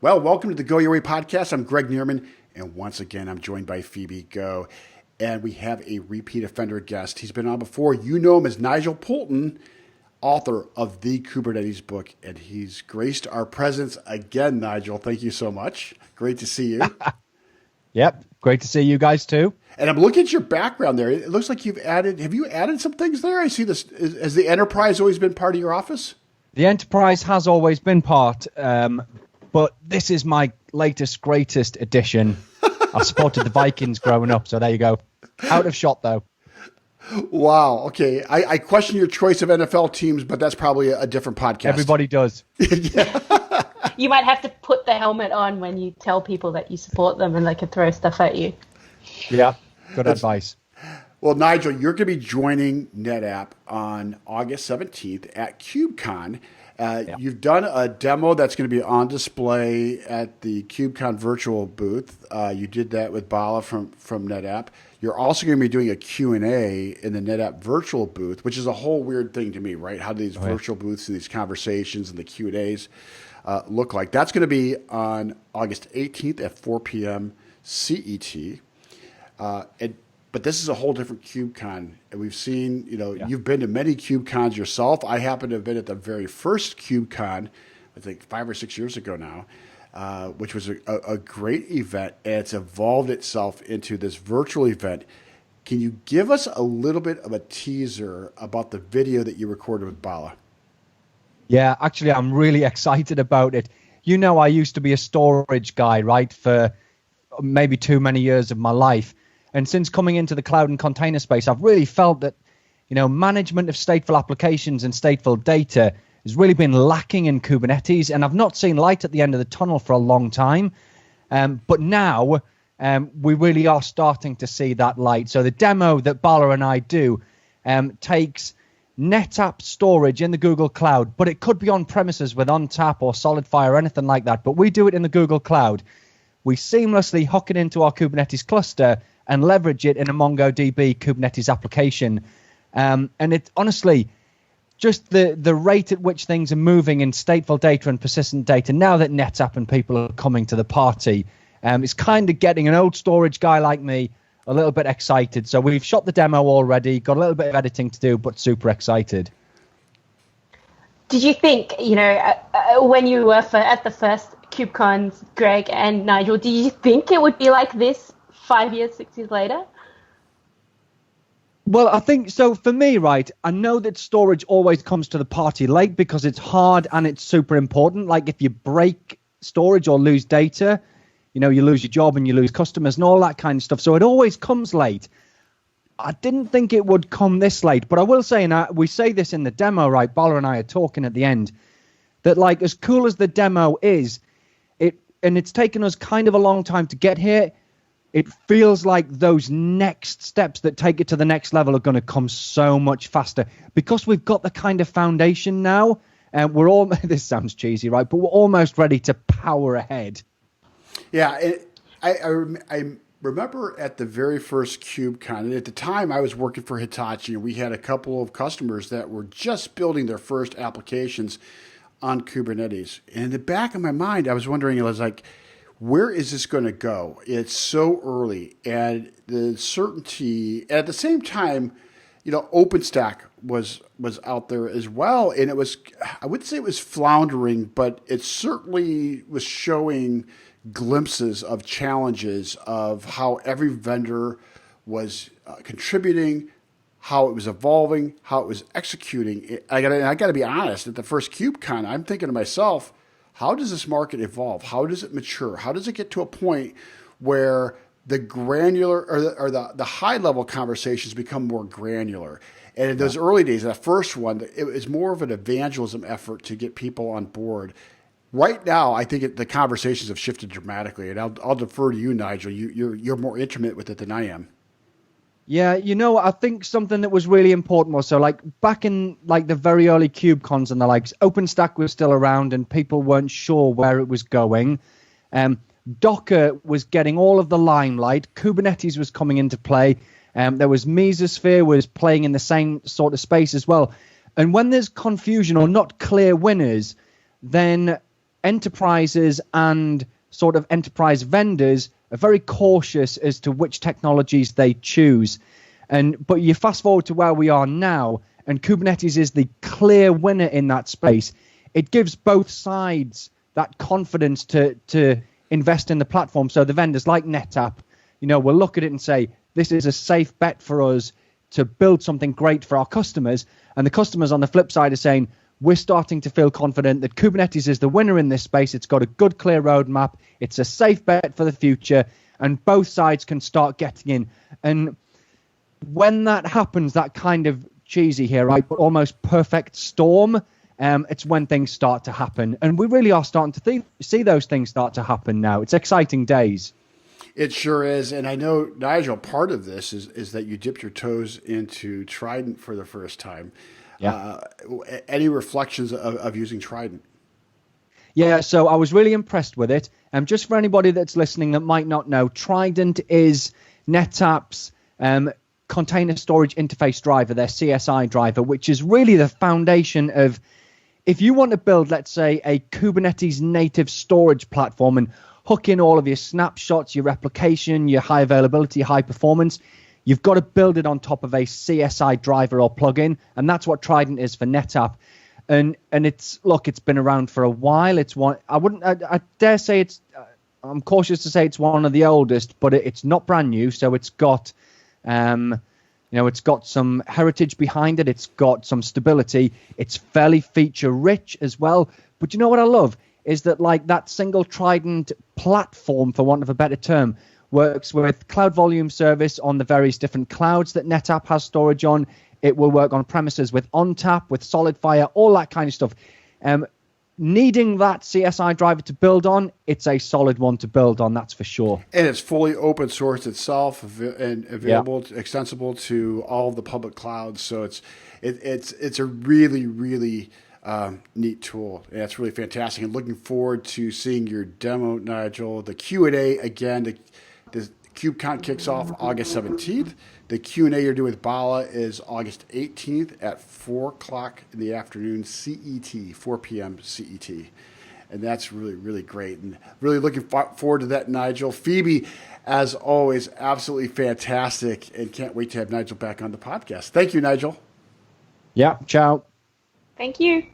Well, welcome to the Go Your Way podcast. I'm Greg Knieriemen, and once again, I'm joined by Phoebe Goh, and we have a repeat offender guest. He's been on before. You know him as Nigel Poulton, author of the Kubernetes book, and he's graced our presence again, Nigel. Thank you so much. Great to see you. Yep, great to see you guys too. And I'm looking at your background there. It looks like have you added some things there? I see this. Has the enterprise always been part of your office? The enterprise has always been part, but this is my latest, greatest addition. I've supported the Vikings growing up, so there you go. Out of shot, though. Wow. Okay. I question your choice of NFL teams, but that's probably a different podcast. Everybody does. Yeah. You might have to put the helmet on when you tell people that you support them and they can throw stuff at you. Yeah, good advice. Well, Nigel, you're going to be joining NetApp on August 17th at KubeCon. You've done a demo that's going to be on display at the KubeCon virtual booth. You did that with Bala from NetApp. You're also going to be doing a Q&A in the NetApp virtual booth, which is a whole weird thing to me, right? How do these virtual booths and these conversations and the Q&As look like? That's going to be on August 18th at 4 p.m. CET. But this is a whole different KubeCon. And we've seen, you've been to many KubeCons yourself. I happen to have been at the very first KubeCon, I think 5 or 6 years ago now, which was a great event. And it's evolved itself into this virtual event. Can you give us a little bit of a teaser about the video that you recorded with Bala? Yeah, actually, I'm really excited about it. You know, I used to be a storage guy, right, for maybe too many years of my life. And since coming into the cloud and container space, I've really felt that, management of stateful applications and stateful data has really been lacking in Kubernetes. And I've not seen light at the end of the tunnel for a long time. But now we really are starting to see that light. So the demo that Bala and I do takes NetApp storage in the Google Cloud, but it could be on premises with ONTAP or SolidFire or anything like that. But we do it in the Google Cloud. We seamlessly hook it into our Kubernetes cluster and leverage it in a MongoDB Kubernetes application. And it's honestly just the rate at which things are moving in stateful data and persistent data now that NetApp and people are coming to the party. It's kind of getting an old storage guy like me a little bit excited. So we've shot the demo already, got a little bit of editing to do, but super excited. Did you think, when you were at the first KubeCons, Greg and Nigel, did you think it would be like this 5 years, 6 years later? Well, I think so. For me, right, I know that storage always comes to the party late because it's hard and it's super important. Like if you break storage or lose data, you lose your job and you lose customers and all that kind of stuff. So it always comes late. I didn't think it would come this late, but I will say, and we say this in the demo, right? Bala and I are talking at the end, that like as cool as the demo is, it's taken us kind of a long time to get here. It feels like those next steps that take it to the next level are going to come so much faster because we've got the kind of foundation now. And we're all, this sounds cheesy, right? But we're almost ready to power ahead. Yeah. I remember at the very first KubeCon, and at the time I was working for Hitachi, and we had a couple of customers that were just building their first applications on Kubernetes. And in the back of my mind, I was wondering, where is this going to go? It's so early, and the certainty. And at the same time, OpenStack was out there as well, and it was, I wouldn't say it was floundering, but it certainly was showing glimpses of challenges of how every vendor was contributing, how it was evolving, how it was executing. I got to be honest. At the first KubeCon, I'm thinking to myself, how does this market evolve? How does it mature? How does it get to a point where the granular or the high level conversations become more granular? And in those early days, that first one, it was more of an evangelism effort to get people on board. Right now, I think the conversations have shifted dramatically, and I'll defer to you, Nigel. You're more intimate with it than I am. Yeah, I think something that was really important was, so like back in like the very early KubeCons and the likes, OpenStack was still around and people weren't sure where it was going. Docker was getting all of the limelight. Kubernetes was coming into play. There was Mesosphere was playing in the same sort of space as well. And when there's confusion or not clear winners, then enterprises and sort of enterprise vendors are very cautious as to which technologies they choose. But you fast forward to where we are now, and Kubernetes is the clear winner in that space. It gives both sides that confidence to invest in the platform. So the vendors like NetApp, will look at it and say, this is a safe bet for us to build something great for our customers. And the customers on the flip side are saying, we're starting to feel confident that Kubernetes is the winner in this space. It's got a good, clear roadmap. It's a safe bet for the future. And both sides can start getting in. And when that happens, that kind of cheesy here, right, but almost perfect storm, it's when things start to happen. And we really are starting to see those things start to happen now. It's exciting days. It sure is. And I know, Nigel, part of this is that you dipped your toes into Trident for the first time. Yeah. Any reflections of using Trident? Yeah, so I was really impressed with it. Just for anybody that's listening that might not know, Trident is NetApp's container storage interface driver, their CSI driver, which is really the foundation of, if you want to build, let's say, a Kubernetes native storage platform and hook in all of your snapshots, your replication, your high availability, high performance, you've got to build it on top of a CSI driver or plugin, and that's what Trident is for NetApp. And it's been around for a while. It's one I dare say I'm cautious to say it's one of the oldest, but it's not brand new. So it's got it's got some heritage behind it. It's got some stability. It's fairly feature rich as well. But you know what I love is that that single Trident platform, for want of a better term, works with Cloud Volume Service on the various different clouds that NetApp has storage on. It will work on premises with ONTAP, with SolidFire, all that kind of stuff. Needing that CSI driver to build on, it's a solid one to build on, that's for sure. And it's fully open source itself and available, extensible to all of the public clouds. So it's a really, really neat tool. Yeah, it's really fantastic. And looking forward to seeing your demo, Nigel. The Q&A, again, the KubeCon kicks off August 17th. The Q&A you're doing with Bala is August 18th at 4 o'clock in the afternoon CET, 4 p.m. CET. And that's really, really great. And really looking forward to that, Nigel. Phoebe, as always, absolutely fantastic. And can't wait to have Nigel back on the podcast. Thank you, Nigel. Yeah, ciao. Thank you.